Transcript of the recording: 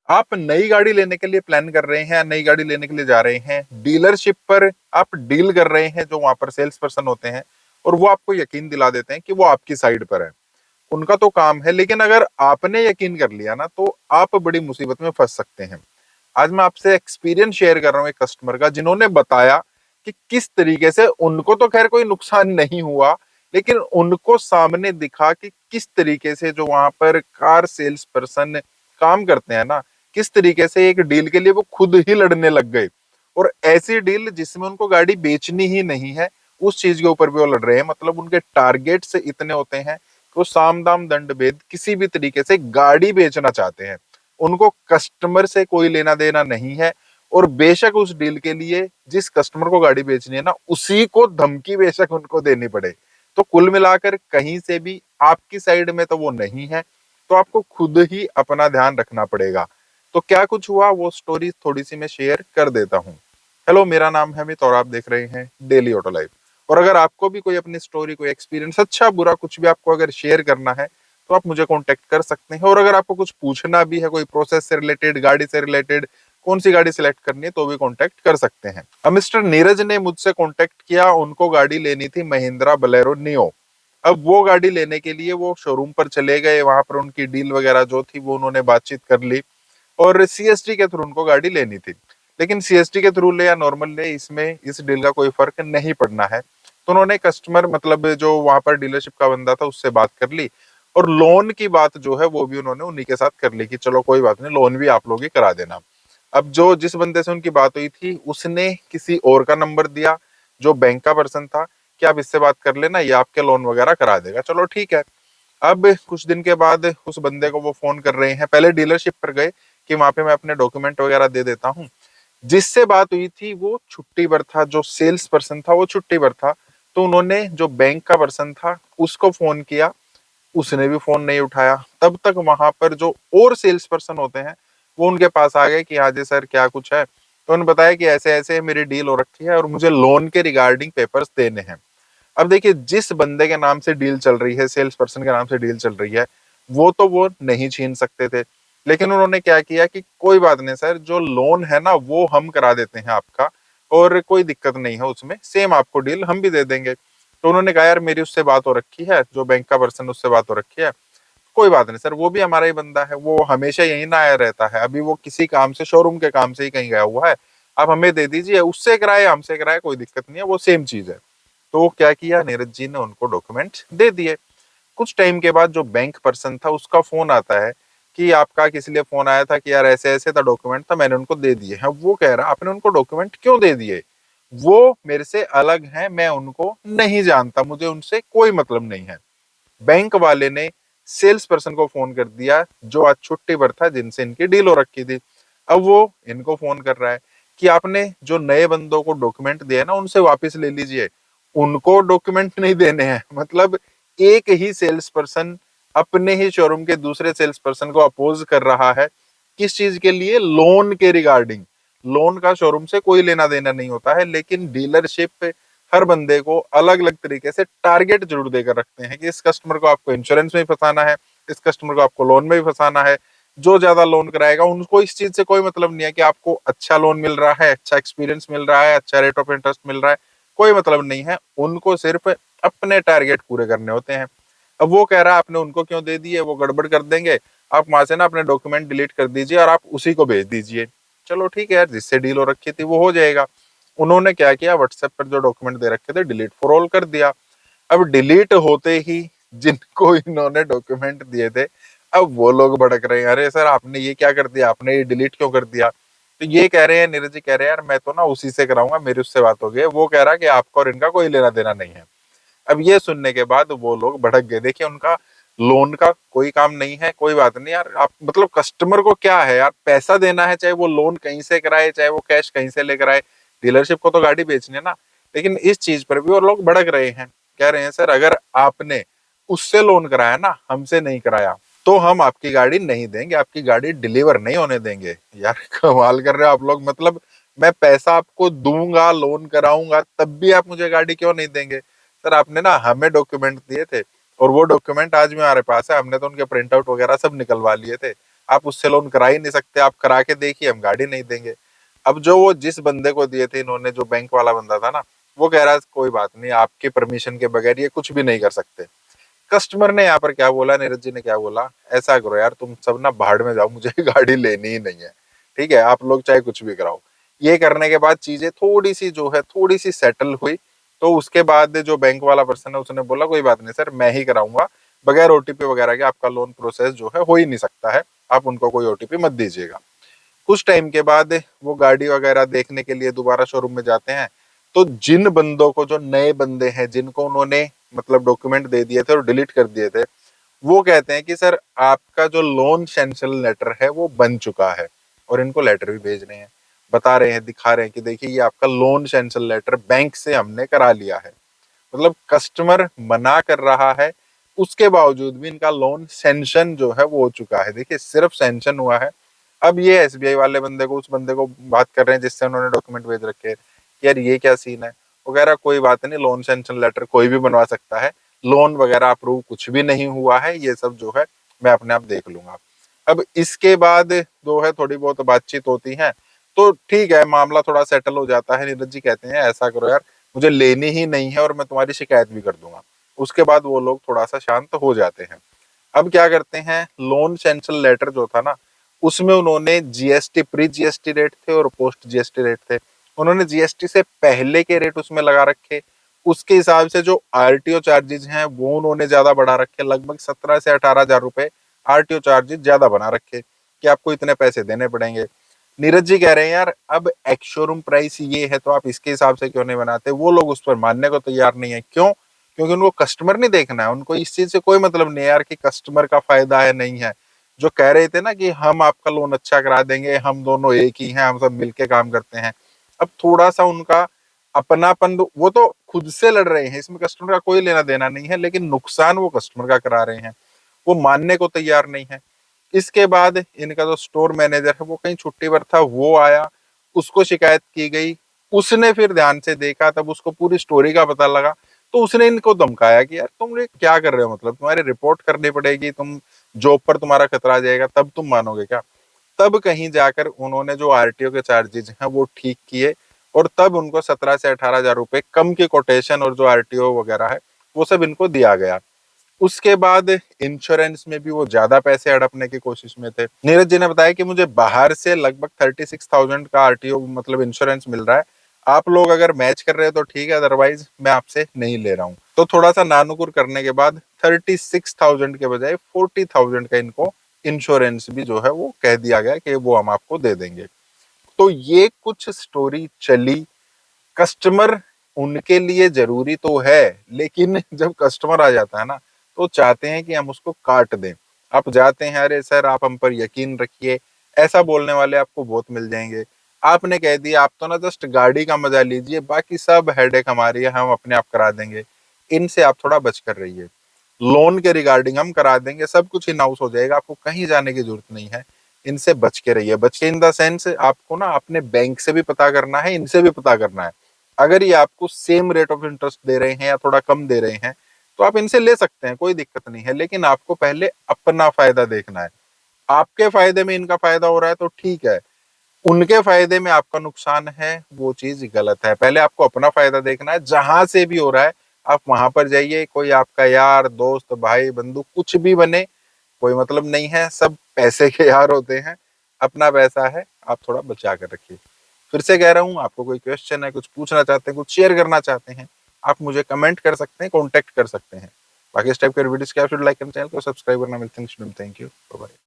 आप नई गाड़ी लेने के लिए प्लान कर रहे हैं, नई गाड़ी लेने के लिए जा रहे हैं, डीलरशिप पर आप डील कर रहे हैं, जो वहां पर सेल्स पर्सन होते हैं, और वो आपको यकीन दिला देते हैं कि वो आपकी साइड पर है, उनका तो काम है। लेकिन अगर आपने यकीन कर लिया ना, तो आप बड़ी मुसीबत में फंस सकते हैं। आज मैं आपसे एक्सपीरियंस शेयर कर रहा हूँ एक कस्टमर का, जिन्होंने बताया कि किस तरीके से उनको तो खैर कोई नुकसान नहीं हुआ, लेकिन उनको सामने दिखा कि किस तरीके से जो वहां पर कार सेल्स पर्सन काम करते हैं ना, किस तरीके से एक डील के लिए वो खुद ही लड़ने लग गए। और ऐसी डील जिसमें उनको गाड़ी बेचनी ही नहीं है, उस चीज के ऊपर भी वो लड़ रहे हैं। मतलब उनके टारगेट से इतने होते हैं कि वो साम दाम दंड भेद किसी भी तरीके से गाड़ी बेचना चाहते हैं। उनको कस्टमर से कोई लेना देना नहीं है। और बेशक उस डील के लिए जिस कस्टमर को गाड़ी बेचनी है ना, उसी को धमकी बेशक उनको देनी पड़े। तो कुल मिलाकर कहीं से भी आपकी साइड में तो वो नहीं है, तो आपको खुद ही अपना ध्यान रखना पड़ेगा। तो क्या कुछ हुआ वो स्टोरी थोड़ी सी मैं शेयर कर देता हूँ। हेलो, मेरा नाम है अमित और आप देख रहे हैं डेली ऑटो लाइफ। और अगर आपको भी कोई अपनी स्टोरी, कोई एक्सपीरियंस, अच्छा बुरा कुछ भी आपको अगर शेयर करना है, तो आप मुझे कांटेक्ट कर सकते हैं। और अगर आपको कुछ पूछना भी है, कोई प्रोसेस से रिलेटेड, गाड़ी से रिलेटेड, कौन सी गाड़ी सिलेक्ट करनी है, तो भी कांटेक्ट कर सकते हैं। अब मिस्टर नीरज ने मुझसे कांटेक्ट किया, उनको गाड़ी लेनी थी महिंद्रा बोलेरो नियो। अब वो गाड़ी लेने के लिए वो शोरूम पर चले गए, वहां पर उनकी डील वगैरह जो थी वो उन्होंने बातचीत कर ली, और सीएसटी के थ्रू उनको गाड़ी लेनी थी। लेकिन सीएसटी के थ्रू ले या नॉर्मल ले, इसमें इस डील का कोई फर्क नहीं पड़ना है। तो उन्होंने कस्टमर, मतलब जो वहां पर डीलरशिप का बंदा था, उससे बात कर ली, और लोन की बात जो है वो भी उन्होंने उन्हीं के साथ कर ली कि चलो कोई बात नहीं, लोन भी आप लोग ही करा देना। अब जो जिस बंदे से उनकी बात हुई थी, उसने किसी और का नंबर दिया, जो बैंक का पर्सन था, कि आप इससे बात कर लेना, ये आपके लोन वगैरह करा देगा। चलो ठीक है। अब कुछ दिन के बाद उस बंदे को वो फोन कर रहे हैं, पहले डीलरशिप पर गए कि वहां पे मैं अपने डॉक्यूमेंट वगैरह दे देता हूँ। जिससे बात हुई थी वो छुट्टी पर था, जो सेल्स पर्सन था वो छुट्टी पर था। तो उन्होंने जो बैंक का पर्सन था उसको फोन किया, उसने भी फोन नहीं उठाया। तब तक वहां पर जो और सेल्स पर्सन होते हैं, वो उनके पास आ गए कि हाँ जी सर, क्या कुछ है। तो उन्होंने बताया कि ऐसे ऐसे मेरी डील हो रखी है और मुझे लोन के रिगार्डिंग पेपर्स देने हैं। अब देखिए, जिस बंदे के नाम से डील चल रही है, सेल्स पर्सन के नाम से डील चल रही है, वो तो वो नहीं छीन सकते थे। लेकिन उन्होंने क्या किया कि कोई बात नहीं सर, जो लोन है ना वो हम करा देते हैं आपका, और कोई दिक्कत नहीं है उसमें, सेम आपको डील हम भी दे देंगे। तो उन्होंने कहा यार, मेरी उससे बात हो रखी है, जो बैंक का पर्सन, उससे बात हो रखी है, कोई बात नहीं सर, वो भी हमारा ही बंदा है, वो हमेशा यहीं ना आया रहता है, अभी वो किसी काम से, शोरूम के काम से ही कहीं गया हुआ है, आप हमें दे दीजिए, उससे कराए हमसे कराए, कोई दिक्कत नहीं है, वो सेम चीज है। तो क्या किया, नीरज जी ने उनको डॉक्यूमेंट दे दिए। कुछ टाइम के बाद जो बैंक पर्सन था उसका फोन आता है कि आपका किस लिए फोन आया था, कि यार ऐसे ऐसे था, डॉक्यूमेंट था, मैंने उनको दे दिए हैं। वो कह रहा, आपने उनको डॉक्यूमेंट क्यों दे दिए, वो मेरे से अलग हैं, मैं उनको नहीं जानता, मुझे उनसे कोई मतलब नहीं है। बैंक वाले ने सेल्स पर्सन को फोन कर दिया, जो आज छुट्टी पर था, जिनसे इनकी डील हो रखी थी। अब वो इनको फोन कर रहा है कि आपने जो नए बंदों को डॉक्यूमेंट दिए ना, उनसे वापस ले लीजिए, उनको डॉक्यूमेंट नहीं देने हैं। मतलब एक ही सेल्स पर्सन अपने ही शोरूम के दूसरे सेल्स पर्सन को अपोज कर रहा है। किस चीज के लिए, लोन के रिगार्डिंग। लोन का शोरूम से कोई लेना देना नहीं होता है, लेकिन डीलरशिप हर बंदे को अलग अलग तरीके से टारगेट जरूर देकर रखते हैं कि इस कस्टमर को आपको इंश्योरेंस में भी फंसाना है, इस कस्टमर को आपको लोन में भी फंसाना है। जो ज्यादा लोन कराएगा, उनको इस चीज से कोई मतलब नहीं है कि आपको अच्छा लोन मिल रहा है, अच्छा एक्सपीरियंस मिल रहा है, अच्छा रेट ऑफ इंटरेस्ट मिल रहा है, कोई मतलब नहीं है। उनको सिर्फ अपने टारगेट पूरे करने होते हैं। अब वो कह रहा है आपने उनको क्यों दे दिए, वो गड़बड़ कर देंगे, आप वहां से ना अपने डॉक्यूमेंट डिलीट कर दीजिए और आप उसी को भेज दीजिए। चलो ठीक है यार, जिससे डील हो रखी थी वो हो जाएगा। उन्होंने क्या किया, व्हाट्सएप पर जो डॉक्यूमेंट दे रखे थे डिलीट फॉर ऑल कर दिया। अब डिलीट होते ही जिनको इन्होंने डॉक्यूमेंट दिए थे, अब वो लोग भड़क रहे हैं, अरे सर आपने ये क्या कर दिया, आपने ये डिलीट क्यों कर दिया। तो ये कह रहे हैं, नीरज जी कह रहे हैं, यार मैं तो ना उसी से कराऊंगा, मेरी उससे बात हो गई है, वो कह रहा है कि आपका और इनका कोई लेना देना नहीं है। अब ये सुनने के बाद वो लोग भड़क गए। देखिए, उनका लोन का कोई काम नहीं है, कोई बात नहीं यार, आप मतलब कस्टमर को क्या है यार, पैसा देना है, चाहे वो लोन कहीं से कराए, चाहे वो कैश कहीं से लेकर आए, डीलरशिप को तो गाड़ी बेचनी है ना। लेकिन इस चीज पर भी वो लोग भड़क रहे हैं, कह रहे हैं सर अगर आपने उससे लोन कराया ना, हमसे नहीं कराया, तो हम आपकी गाड़ी नहीं देंगे, आपकी गाड़ी डिलीवर नहीं होने देंगे। यार कमाल कर रहे हो आप लोग, मतलब मैं पैसा आपको दूंगा, लोन कराऊंगा, तब भी आप मुझे गाड़ी क्यों नहीं देंगे। सर आपने ना हमें डॉक्यूमेंट दिए थे, और वो डॉक्यूमेंट आज भी हमारे पास है, हमने तो उनके प्रिंट आउट वगैरह सब निकलवा लिए थे। आप उससे लोन करा ही नहीं सकते, आप करा के देखिए हम गाड़ी नहीं देंगे। अब जो वो जिस बंदे को दिए थे इन्होंने, जो बैंक वाला बंदा था ना, वो कह रहा है कोई बात नहीं, आपके परमिशन के बगैर ये कुछ भी नहीं कर सकते। कस्टमर ने यहाँ पर क्या बोला, नीरज जी ने क्या बोला, ऐसा करो यार तुम सब ना भाड़ में जाओ, मुझे गाड़ी लेनी ही नहीं है, ठीक है, आप लोग चाहे कुछ भी कराओ। ये करने के बाद चीजें थोड़ी सी जो है थोड़ी सी सेटल हुई। तो उसके बाद जो बैंक वाला पर्सन है उसने बोला कोई बात नहीं सर, मैं ही कराऊंगा, बगैर ओटीपी वगैरह के आपका लोन प्रोसेस जो है हो ही नहीं सकता है, आप उनको कोई ओटीपी मत दीजिएगा। कुछ टाइम के बाद वो गाड़ी वगैरह देखने के लिए दोबारा शोरूम में जाते हैं। तो जिन बंदों को, जो नए बंदे हैं जिनको उन्होंने मतलब डॉक्यूमेंट दे दिए थे और डिलीट कर दिए थे, वो कहते हैं कि सर आपका जो लोन सैंक्शन लेटर है वो बन चुका है, और इनको लेटर भी भेज रहे हैं, बता रहे हैं, दिखा रहे हैं कि देखिए ये आपका लोन सैंक्शन लेटर बैंक से हमने करा लिया है। मतलब कस्टमर मना कर रहा है, उसके बावजूद भी इनका लोन सैंक्शन जो है वो हो चुका है। देखिए सिर्फ सैंक्शन हुआ है। अब ये एसबीआई वाले बंदे को, उस बंदे को बात कर रहे हैं जिससे उन्होंने डॉक्यूमेंट भेज रखे हैं कि यार ये क्या सीन है, वो कह रहा कोई बात नहीं, लोन सैंक्शन लेटर कोई भी बनवा सकता है, लोन वगैरह अप्रूव कुछ भी नहीं हुआ है, ये सब जो है मैं अपने आप देख लूंगा। अब इसके बाद जो है थोड़ी बहुत बातचीत होती है, तो ठीक है, मामला थोड़ा सेटल हो जाता है। नीरज जी कहते हैं ऐसा करो यार, मुझे लेनी ही नहीं है और मैं तुम्हारी शिकायत भी कर दूंगा। उसके बाद वो लोग थोड़ा सा शांत हो जाते हैं। अब क्या करते हैं, लोन सैंक्शन लेटर जो था ना, उसमें उन्होंने जीएसटी, प्री जीएसटी रेट थे और पोस्ट जीएसटी रेट थे, उन्होंने जीएसटी से पहले के रेट उसमें लगा रखे। उसके हिसाब से जो आरटीओ चार्जेस हैं वो उन्होंने ज्यादा बढ़ा रखे, लगभग 17 से 18 हजार रुपए आरटीओ चार्जेस ज्यादा बना रखे कि आपको इतने पैसे देने पड़ेंगे। नीरज जी कह रहे हैं यार अब एक्स शोरूम प्राइस ये है तो आप इसके हिसाब से क्यों नहीं बनाते, वो लोग उस पर मानने को तैयार नहीं है। क्यों? क्योंकि उनको कस्टमर नहीं देखना है, उनको इस चीज से कोई मतलब नहीं है यार कि कस्टमर का फायदा है नहीं है। जो कह रहे थे ना कि हम आपका लोन अच्छा करा देंगे, हम दोनों एक ही हैं, हम सब मिलके काम करते हैं, अब थोड़ा सा उनका अपनापन, वो तो खुद से लड़ रहे हैं, इसमें कस्टमर का कोई लेना देना नहीं है, लेकिन नुकसान वो कस्टमर का करा रहे हैं, वो मानने को तैयार नहीं है। इसके बाद इनका जो स्टोर मैनेजर है वो कहीं छुट्टी पर था, वो आया, उसको शिकायत की गई, उसने फिर ध्यान से देखा, तब उसको पूरी स्टोरी का पता लगा, तो उसने इनको धमकाया कि यार तुम ये क्या कर रहे हो, मतलब तुम्हारी रिपोर्ट करनी पड़ेगी, तुम जॉब पर तुम्हारा खतरा आ जाएगा, तब तुम मानोगे क्या। तब कहीं जाकर उन्होंने जो आरटीओ के चार्जेज हैं वो ठीक किए, और तब उनको 17 से 18 हजार रुपए कम के कोटेशन और जो आरटीओ वगैरह है वो सब इनको दिया गया। उसके बाद इंश्योरेंस में भी वो ज्यादा पैसे हड़पने की कोशिश में थे। नीरज जी ने बताया कि मुझे बाहर से लगभग 36,000 का आरटीओ मतलब इंश्योरेंस मिल रहा है, आप लोग अगर मैच कर रहे हो तो ठीक है, अदरवाइज मैं आपसे नहीं ले रहा हूँ। तो थोड़ा सा नानुकुर करने के बाद 36,000 के बजाय 40,000 का इनको इंश्योरेंस भी जो है वो कह दिया गया कि वो हम आपको दे देंगे। तो ये कुछ स्टोरी चली। कस्टमर उनके लिए जरूरी तो है, लेकिन जब कस्टमर आ जाता है ना तो चाहते हैं कि हम उसको काट दें। आप जाते हैं, अरे सर आप हम पर यकीन रखिए, ऐसा बोलने वाले आपको बहुत मिल जाएंगे। आपने कह दिया आप तो ना जस्ट गाड़ी का मजा लीजिए, बाकी सब हेडेक हमारी है, हम अपने आप करा देंगे, इनसे आप थोड़ा बच कर रहिए। लोन के रिगार्डिंग हम करा देंगे, सब कुछ इन हाउस हो जाएगा, आपको कहीं जाने की जरूरत नहीं है, इनसे बच के रहिए। बच के इन द सेंस आपको ना अपने बैंक से भी पता करना है, इनसे भी पता करना है। अगर ये आपको सेम रेट ऑफ इंटरेस्ट दे रहे हैं या थोड़ा कम दे रहे हैं तो आप इनसे ले सकते हैं, कोई दिक्कत नहीं है, लेकिन आपको पहले अपना फायदा देखना है। आपके फायदे में इनका फायदा हो रहा है तो ठीक है, उनके फायदे में आपका नुकसान है वो चीज गलत है। पहले आपको अपना फायदा देखना है, जहां से भी हो रहा है आप वहां पर जाइए। कोई आपका यार दोस्त भाई बंधु कुछ भी बने, कोई मतलब नहीं है, सब पैसे के यार होते हैं, अपना पैसा है, आप थोड़ा बचा कर रखिए। फिर से कह रहा हूँ, आपको कोई क्वेश्चन है, कुछ पूछना चाहते हैं, कुछ शेयर करना चाहते हैं, आप मुझे कमेंट कर सकते हैं, कॉन्टेक्ट कर सकते हैं। बाकी इस टाइप के वीडियोस के आप लाइक करना, चैनल को सब्सक्राइब करना। मिलते हैं, थैंक यू, बाय।